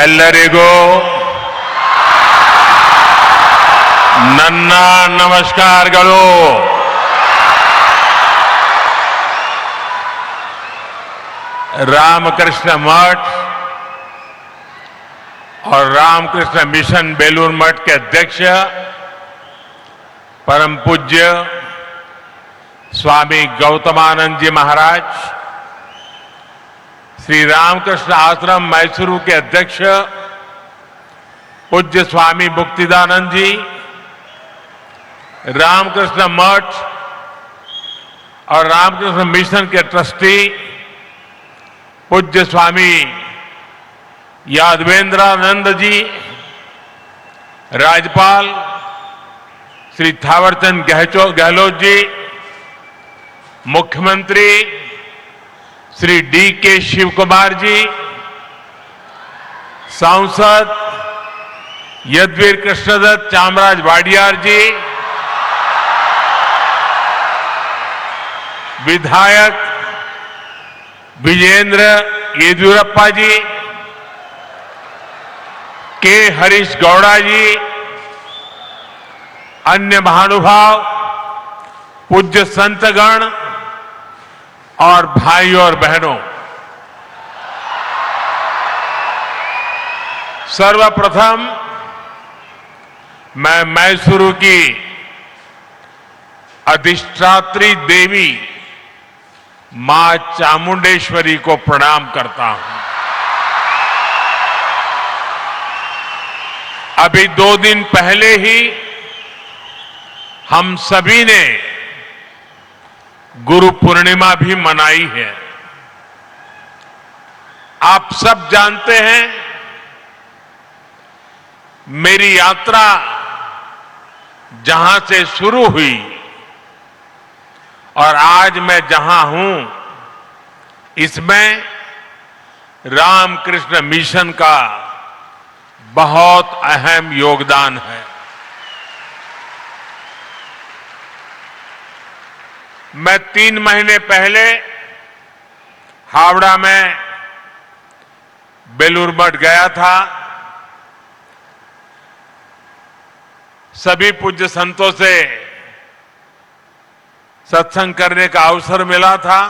ಎಲ್ಲರಿಗೂ ನನ್ನ ನಮಸ್ಕಾರಗಳು. रामकृष्ण मठ और रामकृष्ण मिशन बेलूर मठ के अध्यक्ष परम पूज्य स्वामी गौतमानंद जी महाराज, श्री रामकृष्ण आश्रम मैसूरू के अध्यक्ष पूज्य स्वामी मुक्तिदानंद जी, रामकृष्ण मठ और रामकृष्ण मिशन के ट्रस्टी पूज्य स्वामी यादवेंद्रानंद जी, राज्यपाल श्री थावरचंद गहलोत जी, मुख्यमंत्री श्री डी.के. शिव कुमार जी, सांसद यदुवीर कृष्णदत्त चामराज वाडियार जी, विधायक विजेंद्र येदियुरप्पा जी, के हरीश गौड़ा जी, अन्य महानुभाव, पूज्य संतगण और भाइयों और बहनों, सर्वप्रथम मैं मैसूरू की अधिष्ठात्री देवी मां चामुंडेश्वरी को प्रणाम करता हूं. अभी 2 दिन पहले ही हम सभी ने गुरु पूर्णिमा भी मनाई है. आप सब जानते हैं, मेरी यात्रा जहां से शुरू हुई और आज मैं जहां हूं, इसमें रामकृष्ण मिशन का बहुत अहम योगदान है. मैं 3 महीने पहले हावड़ा में बेलूर मठ गया था. सभी पूज्य संतों से सत्संग करने का अवसर मिला था.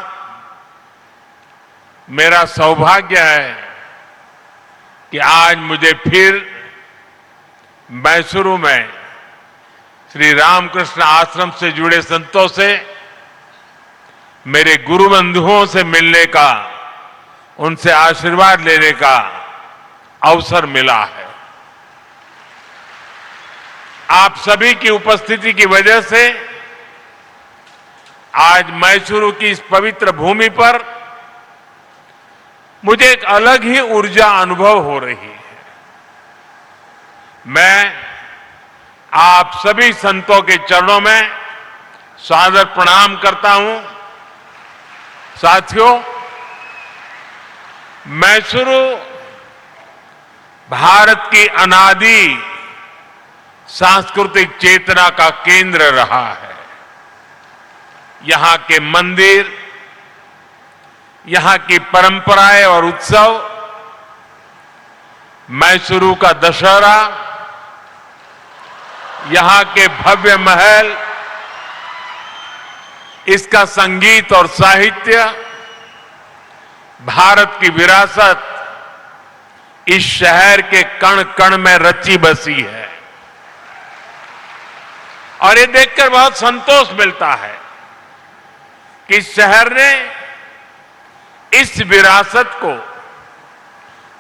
मेरा सौभाग्य है कि आज मुझे फिर मैसूरू में श्री रामकृष्ण आश्रम से जुड़े संतों से, मेरे गुरु बंधुओं से मिलने का, उनसे आशीर्वाद लेने का अवसर मिला है. आप सभी की उपस्थिति की वजह से आज मैसूरू की इस पवित्र भूमि पर मुझे एक अलग ही ऊर्जा अनुभव हो रही है. मैं आप सभी संतों के चरणों में सादर प्रणाम करता हूं. साथियों, मैसूरू भारत की अनादि सांस्कृतिक चेतना का केंद्र रहा है. यहां के मंदिर, यहां की परंपराएं और उत्सव, मैसूरू का दशहरा, यहां के भव्य महल, इसका संगीत और साहित्य, भारत की विरासत इस शहर के कण कण में रची बसी है. और ये देखकर बहुत संतोष मिलता है कि शहर ने इस विरासत को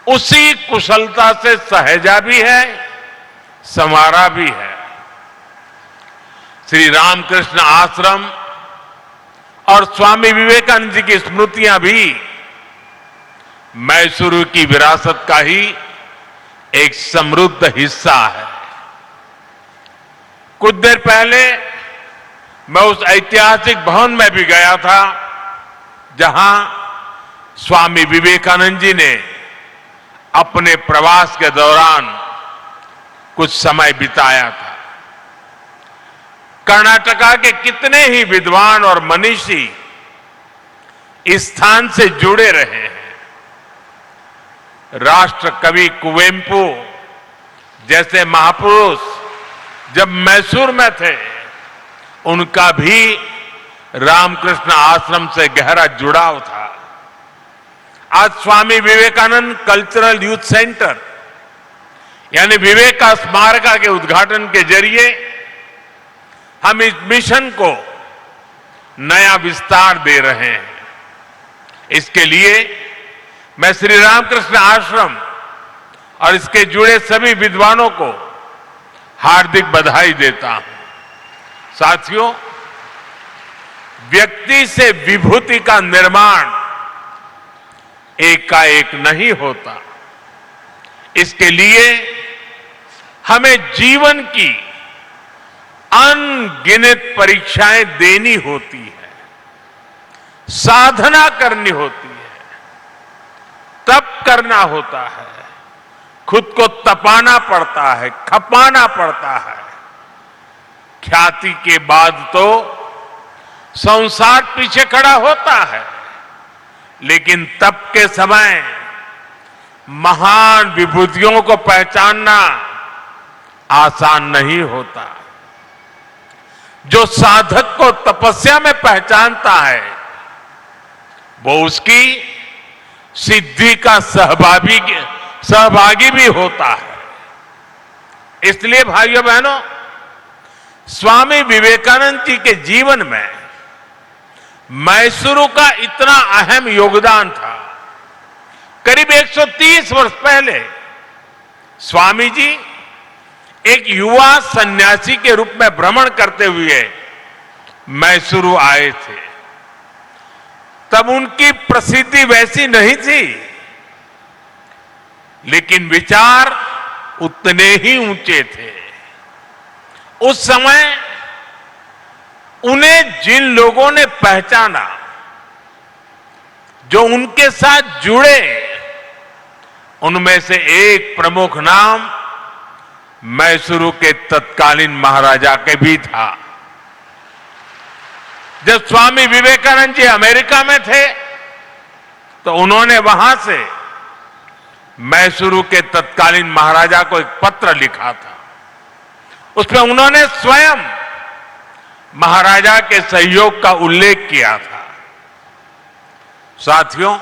उसी कुशलता से सहेजा भी है, संवारा भी है. श्री रामकृष्ण आश्रम और स्वामी विवेकानंद जी की स्मृतियां भी मैसूरू की विरासत का ही एक समृद्ध हिस्सा है. कुछ देर पहले मैं उस ऐतिहासिक भवन में भी गया था जहां स्वामी विवेकानंद जी ने अपने प्रवास के दौरान कुछ समय बिताया था. कर्नाटका के कितने ही विद्वान और मनीषी इस स्थान से जुड़े रहे हैं. राष्ट्र कवि कुवेंपु जैसे महापुरुष जब मैसूर में थे, उनका भी रामकृष्ण आश्रम से गहरा जुड़ाव था। आज Swami Vivekananda cultural youth centre यानी विवेका स्मारका के उद्घाटन के जरिए हम इस मिशन को नया विस्तार दे रहे हैं। इसके लिए मैं श्री रामकृष्ण आश्रम और इसके जुड़े सभी विद्वानों को हार्दिक बधाई देता हूं। साथियों, व्यक्ति से विभूति का निर्माण एकाएक नहीं होता। इसके लिए हमें जीवन की अनगिनत परीक्षाएं देनी होती है, साधना करनी होती है, तप करना होता है, खुद को तपाना पड़ता है, खपाना पड़ता है। ख्याति के बाद तो संसार पीछे खड़ा होता है, लेकिन तप के समय महान विभूतियों को पहचानना आसान नहीं होता। जो साधक को तपस्या में पहचानता है, वो उसकी सिद्धि का सहभागी भी होता है। इसलिए भाइयों बहनों, स्वामी विवेकानंद जी के जीवन में मैसूरू का इतना अहम योगदान था। करीब 130 वर्ष पहले स्वामी जी एक युवा सन्यासी के रूप में भ्रमण करते हुए मैसूरू आए थे। तब उनकी प्रसिद्धि वैसी नहीं थी, लेकिन विचार उतने ही ऊंचे थे। उस समय उन्हें जिन लोगों ने पहचाना, जो उनके साथ जुड़े, उनमें से एक प्रमुख नाम मैसूरू के तत्कालीन महाराजा के भी था। जब स्वामी विवेकानंद जी अमेरिका में थे, तो उन्होंने वहां से मैसूरू के तत्कालीन महाराजा को एक पत्र लिखा था। उसमें उन्होंने स्वयं महाराजा के सहयोग का उल्लेख किया था। साथियों,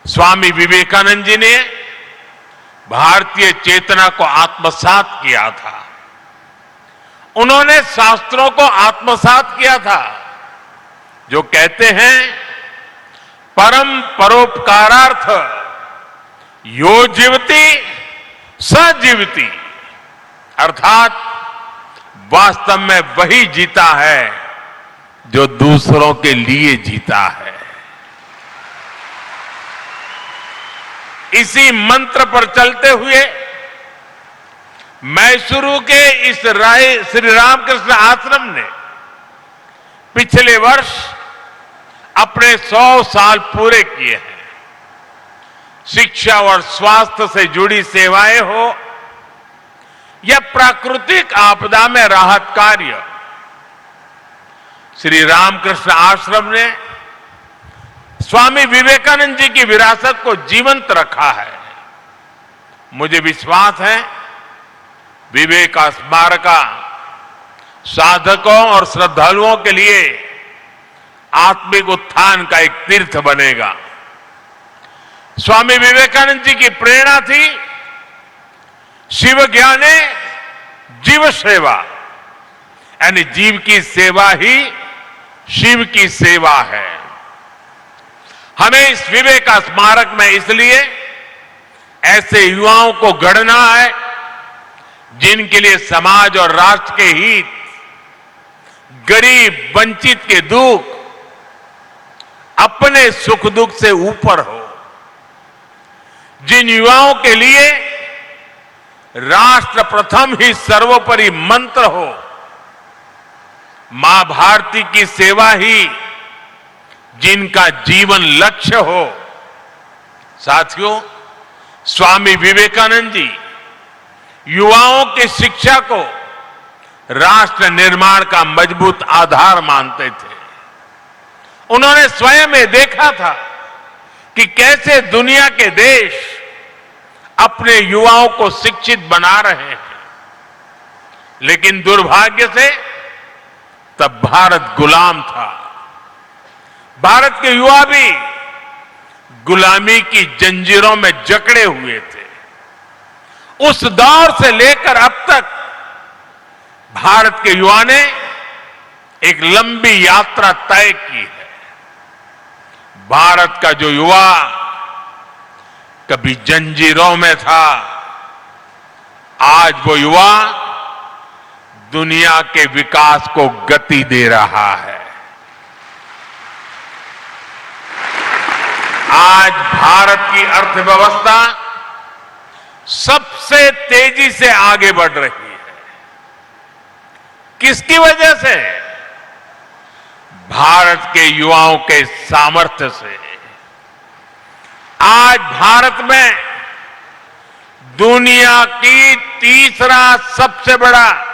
स्वामी विवेकानंद जी ने भारतीय चेतना को आत्मसात किया था। उन्होंने शास्त्रों को आत्मसात किया था, जो कहते हैं परम परोपकारार्थ यो जीवति स जीवति, अर्थात वास्तव में वही जीता है जो दूसरों के लिए जीता है। इसी मंत्र पर चलते हुए मैसूरू के इस श्री रामकृष्ण आश्रम ने पिछले वर्ष अपने 100 साल पूरे किए हैं। शिक्षा और स्वास्थ्य से जुड़ी सेवाएं हो या प्राकृतिक आपदा में राहत कार्य, श्री रामकृष्ण आश्रम ने स्वामी विवेकानंद जी की विरासत को जीवंत रखा है। मुझे विश्वास है विवेका स्मारका साधकों और श्रद्धालुओं के लिए आत्मिक उत्थान का एक तीर्थ बनेगा। स्वामी विवेकानंद जी की प्रेरणा थी शिव ज्ञाने जीव सेवा, यानी जीव की सेवा ही शिव की सेवा है। हमें इस विवेका स्मारक में इसलिए ऐसे युवाओं को गढ़ना है जिनके लिए समाज और राष्ट्र के हित, गरीब वंचित के दुख अपने सुख दुख से ऊपर हो। जिन युवाओं के लिए राष्ट्र प्रथम ही सर्वोपरि मंत्र हो, मां भारती की सेवा ही जिनका जीवन लक्ष्य हो। साथियों, स्वामी विवेकानंद जी युवाओं की शिक्षा को राष्ट्र निर्माण का मजबूत आधार मानते थे। उन्होंने स्वयं ये देखा था कि कैसे दुनिया के देश अपने युवाओं को शिक्षित बना रहे हैं। लेकिन दुर्भाग्य से तब भारत गुलाम था। भारत के युवा भी गुलामी की जंजीरों में जकड़े हुए थे। उस दौर से लेकर अब तक भारत के युवा ने एक लंबी यात्रा तय की है। भारत का जो युवा कभी जंजीरों में था, आज वो युवा दुनिया के विकास को गति दे रहा है। आज भारत की अर्थव्यवस्था सबसे तेजी से आगे बढ़ रही है। किसकी वजह से? भारत के युवाओं के सामर्थ्य से। आज भारत में दुनिया की तीसरा सबसे बड़ा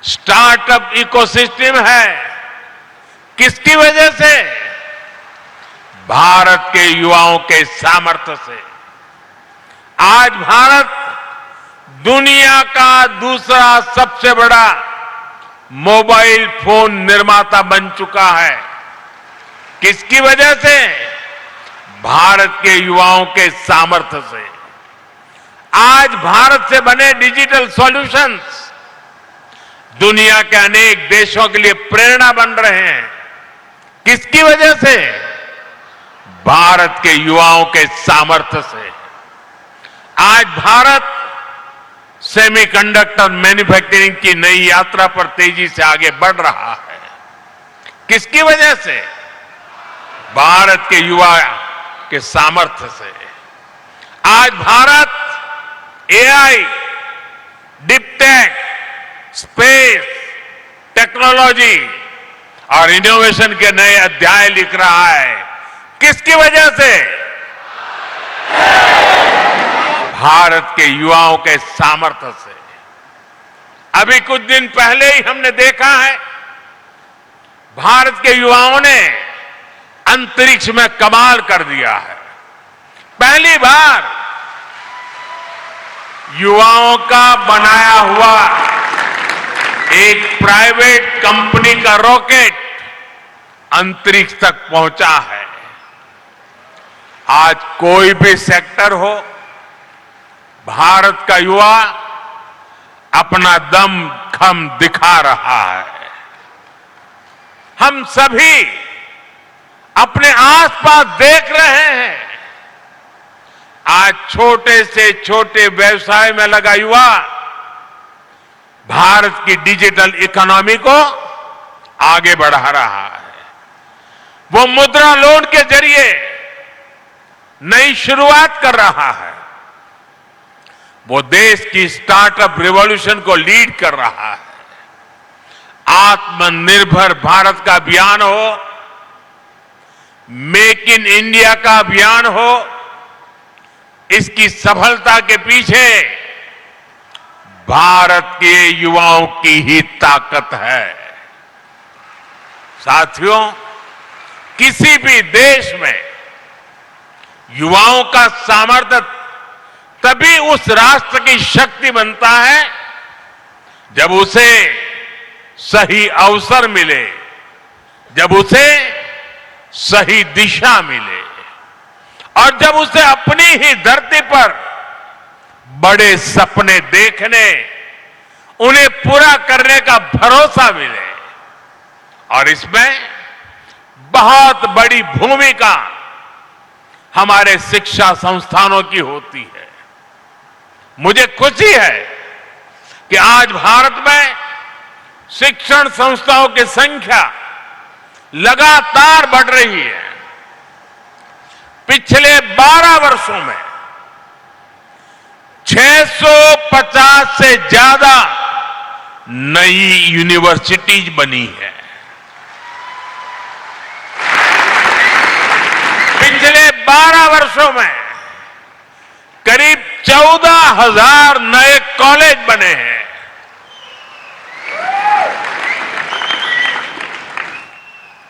स्टार्टअप इकोसिस्टम है। किसकी वजह से? भारत के युवाओं के सामर्थ्य से। आज भारत दुनिया का दूसरा सबसे बड़ा मोबाइल फोन निर्माता बन चुका है। किसकी वजह से? भारत के युवाओं के सामर्थ्य से। आज भारत से बने डिजिटल सॉल्यूशंस दुनिया के अनेक देशों के लिए प्रेरणा बन रहे हैं। किसकी वजह से? भारत के युवाओं के सामर्थ्य से। आज भारत सेमीकंडक्टर मैन्युफैक्चरिंग की नई यात्रा पर तेजी से आगे बढ़ रहा है। किसकी वजह से? भारत के युवा के सामर्थ्य से। आज Bharat AI, deeptech, space, technology और इनोवेशन के नए अध्याय लिख रहा है। किसकी वजह से? भारत के युवाओं के सामर्थ्य से। अभी कुछ दिन पहले ही हमने देखा है, भारत के युवाओं ने अंतरिक्ष में कमाल कर दिया है। पहली बार युवाओं का बनाया हुआ एक प्राइवेट कंपनी का रॉकेट अंतरिक्ष तक पहुंचा है। आज कोई भी सेक्टर हो, भारत का युवा अपना दम खम दिखा रहा है। हम सभी अपने आसपास देख रहे हैं, आज छोटे से छोटे व्यवसाय में लगा युवा भारत की डिजिटल इकोनॉमी को आगे बढ़ा रहा है। वो मुद्रा लोन के जरिए नई शुरुआत कर रहा है। वो देश की स्टार्टअप रिवॉल्यूशन को लीड कर रहा है। आत्मनिर्भर भारत का अभियान हो, मेक इन इंडिया का अभियान हो, इसकी सफलता के पीछे भारत के युवाओं की ही ताकत है। साथियों, किसी भी देश में युवाओं का सामर्थ्य तभी उस राष्ट्र की शक्ति बनता है जब उसे सही अवसर मिले, जब उसे सही दिशा मिले और जब उसे अपनी ही धरती पर बड़े सपने देखने, उन्हें पूरा करने का भरोसा मिले। और इसमें बहुत बड़ी भूमिका हमारे शिक्षा संस्थानों की होती है। मुझे खुशी है कि आज भारत में शिक्षण संस्थाओं की संख्या लगातार बढ़ रही है। पिछले 12 वर्षों में 650 से ज्यादा नई यूनिवर्सिटीज बनी है। पिछले 12 वर्षों में करीब 14,000 नए कॉलेज बने हैं।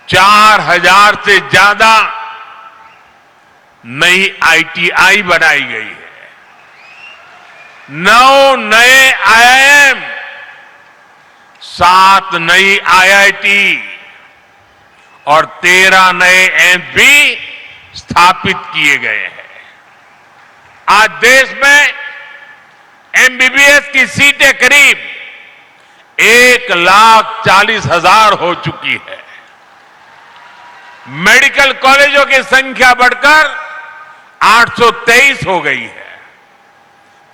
4,000 से ज्यादा नई आईटीआई बनाई गई है। 9 नए आईआईएम, 7 नई आईआईटी और 13 नए एम्स भी स्थापित किए गए हैं। आज देश में एमबीबीएस की सीटें करीब 1,40,000 हो चुकी है। मेडिकल कॉलेजों की संख्या बढ़कर 823 हो गई है।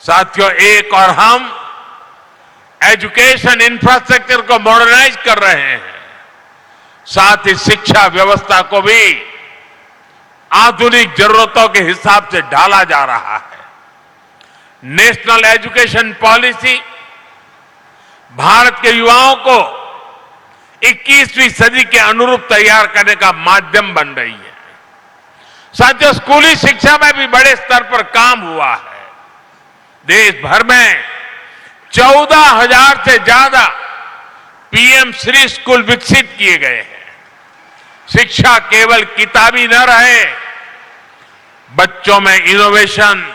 साथियों, एक और हम एजुकेशन इंफ्रास्ट्रक्चर को मॉडर्नाइज कर रहे हैं, साथ ही शिक्षा व्यवस्था को भी आधुनिक जरूरतों के हिसाब से ढाला जा रहा है। नेशनल एजुकेशन पॉलिसी भारत के युवाओं को 21वीं सदी के अनुरूप तैयार करने का माध्यम बन रही है। साथियों, स्कूली शिक्षा में भी बड़े स्तर पर काम हुआ है। देश भर में 14,000 से ज्यादा पीएम श्री स्कूल विकसित किए गए हैं। शिक्षा केवल किताबी न रहे, बच्चों में इनोवेशन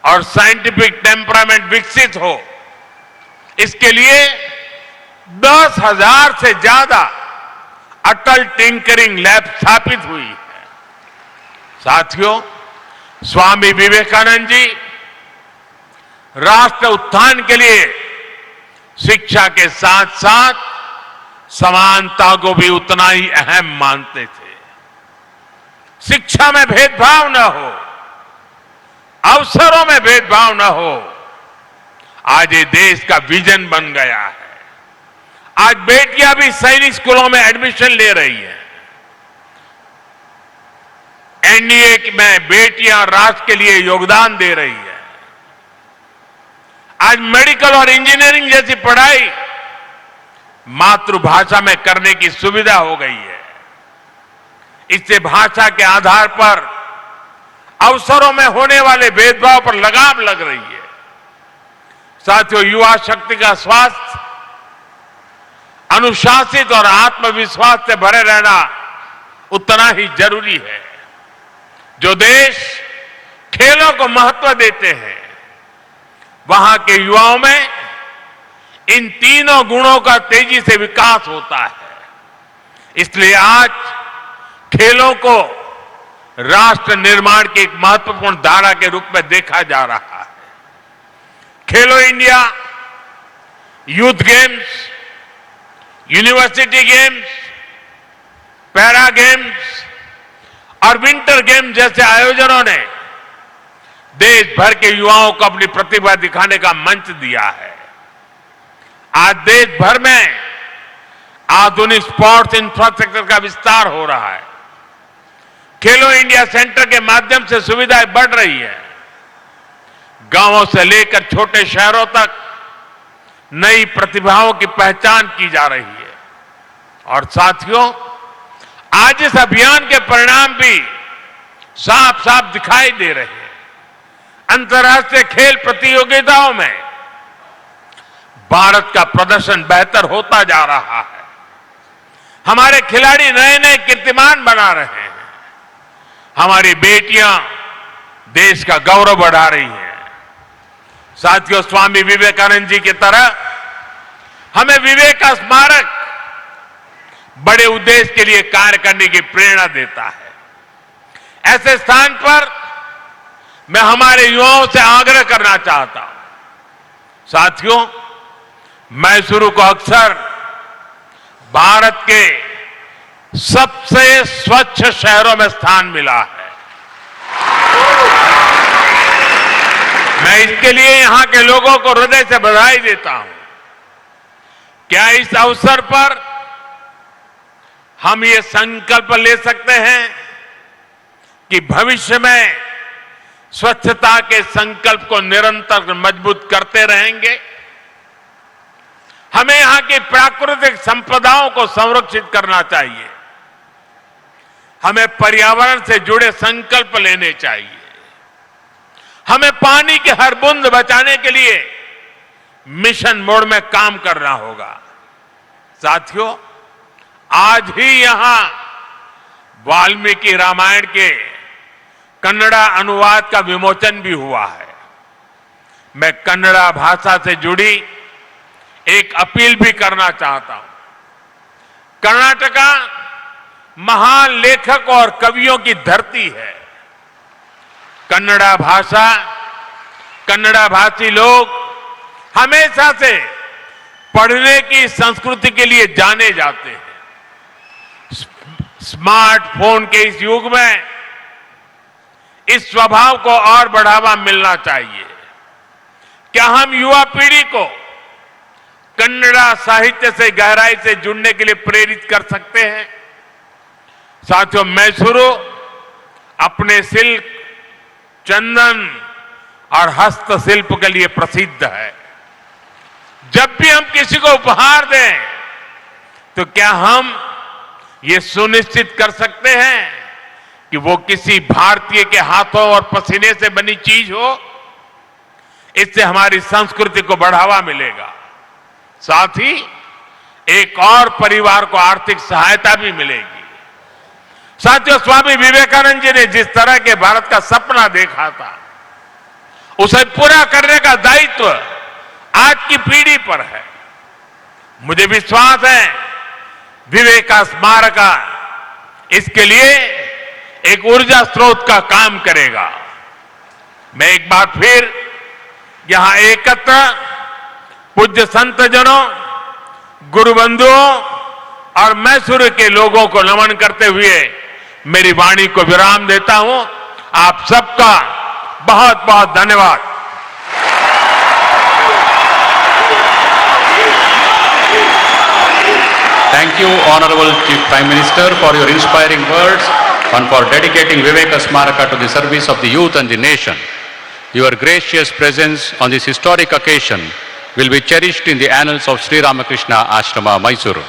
और साइंटिफिक टेम्परामेंट विकसित हो, इसके लिए 10,000 से ज्यादा अटल टिंकरिंग लैब स्थापित हुई है। साथियों, स्वामी विवेकानंद जी राष्ट्र उत्थान के लिए शिक्षा के साथ साथ समानता को भी उतना ही अहम मानते थे। शिक्षा में भेदभाव न हो, अवसरों में भेदभाव न हो, आज ये देश का विजन बन गया है। आज बेटियां भी सैनिक स्कूलों में एडमिशन ले रही हैं। एनडीए में बेटियां राष्ट्र के लिए योगदान दे रही है। आज मेडिकल और इंजीनियरिंग जैसी पढ़ाई मातृभाषा में करने की सुविधा हो गई है। इससे भाषा के आधार पर अवसरों में होने वाले भेदभाव पर लगाम लग रही है। साथियों, युवा शक्ति का स्वास्थ्य अनुशासित और आत्मविश्वास से भरे रहना उतना ही जरूरी है। जो देश खेलों को महत्व देते हैं, वहां के युवाओं में इन तीनों गुणों का तेजी से विकास होता है। इसलिए आज खेलों को राष्ट्र निर्माण की एक महत्वपूर्ण धारा के रूप में देखा जा रहा है। खेलो India, youth games, university games, para games और विंटर गेम्स जैसे आयोजनों ने देश भर के युवाओं को अपनी प्रतिभा दिखाने का मंच दिया है। आज देश भर में आधुनिक स्पोर्ट्स इंफ्रास्ट्रक्चर का विस्तार हो रहा है। खेलो इंडिया सेंटर के माध्यम से सुविधाएं बढ़ रही है। गांवों से लेकर छोटे शहरों तक नई प्रतिभाओं की पहचान की जा रही है। और साथियों, आज इस अभियान के परिणाम भी साफ साफ दिखाई दे रहे हैं। अंतर्राष्ट्रीय खेल प्रतियोगिताओं में भारत का प्रदर्शन बेहतर होता जा रहा है। हमारे खिलाड़ी नए नए कीर्तिमान बना रहे हैं। हमारी बेटियां देश का गौरव बढ़ा रही हैं। साथियों, स्वामी विवेकानंद जी की तरह हमें विवेक का स्मारक बड़े उद्देश्य के लिए कार्य करने की प्रेरणा देता है। ऐसे स्थान पर मैं हमारे युवाओं से आग्रह करना चाहता हूं। साथियों, मैसूरू को अक्सर भारत के सबसे स्वच्छ शहरों में स्थान मिला है। मैं इसके लिए यहां के लोगों को हृदय से बधाई देता हूं। क्या इस अवसर पर हम ये संकल्प ले सकते हैं कि भविष्य में स्वच्छता के संकल्प को निरंतर मजबूत करते रहेंगे? हमें यहां की प्राकृतिक संपदाओं को संरक्षित करना चाहिए। हमें पर्यावरण से जुड़े संकल्प लेने चाहिए। हमें पानी की हर बूंद बचाने के लिए मिशन मोड में काम करना होगा। साथियों, आज ही यहां वाल्मीकि रामायण के कन्नड़ा अनुवाद का विमोचन भी हुआ है। मैं कन्नड़ा भाषा से जुड़ी एक अपील भी करना चाहता हूं। कर्नाटका महान लेखक और कवियों की धरती है। कन्नड़ा भाषा, कन्नड़ा भाषी लोग हमेशा से पढ़ने की संस्कृति के लिए जाने जाते हैं। स्मार्टफोन के इस युग में इस स्वभाव को और बढ़ावा मिलना चाहिए। क्या हम युवा पीढ़ी को कन्नड़ा साहित्य से गहराई से जुड़ने के लिए प्रेरित कर सकते हैं? साथियों, मैसूरू अपने सिल्क, चंदन और हस्तशिल्प के लिए प्रसिद्ध है। जब भी हम किसी को उपहार दें तो क्या हम ये सुनिश्चित कर सकते हैं कि वो किसी भारतीय के हाथों और पसीने से बनी चीज हो? इससे हमारी संस्कृति को बढ़ावा मिलेगा, साथ ही एक और परिवार को आर्थिक सहायता भी मिलेगी। साथियों, स्वामी विवेकानंद जी ने जिस तरह के भारत का सपना देखा था, उसे पूरा करने का दायित्व आज की पीढ़ी पर है। मुझे विश्वास है विवेका स्मारक इसके लिए एक ऊर्जा स्रोत का काम करेगा। मैं एक बार फिर यहां एकत्र पूज्य संतजनों, गुरुबंधुओं और मैसूरू के लोगों को नमन करते हुए मेरी वाणी को विराम देता हूं। आप सबका बहुत बहुत धन्यवाद। Thank you, Honorable Chief Prime Minister, for your inspiring words and for dedicating Viveka Smaraka to the service of the youth and the nation. Your gracious presence on this historic occasion will be cherished in the annals of Sri Ramakrishna Ashrama, Mysuru.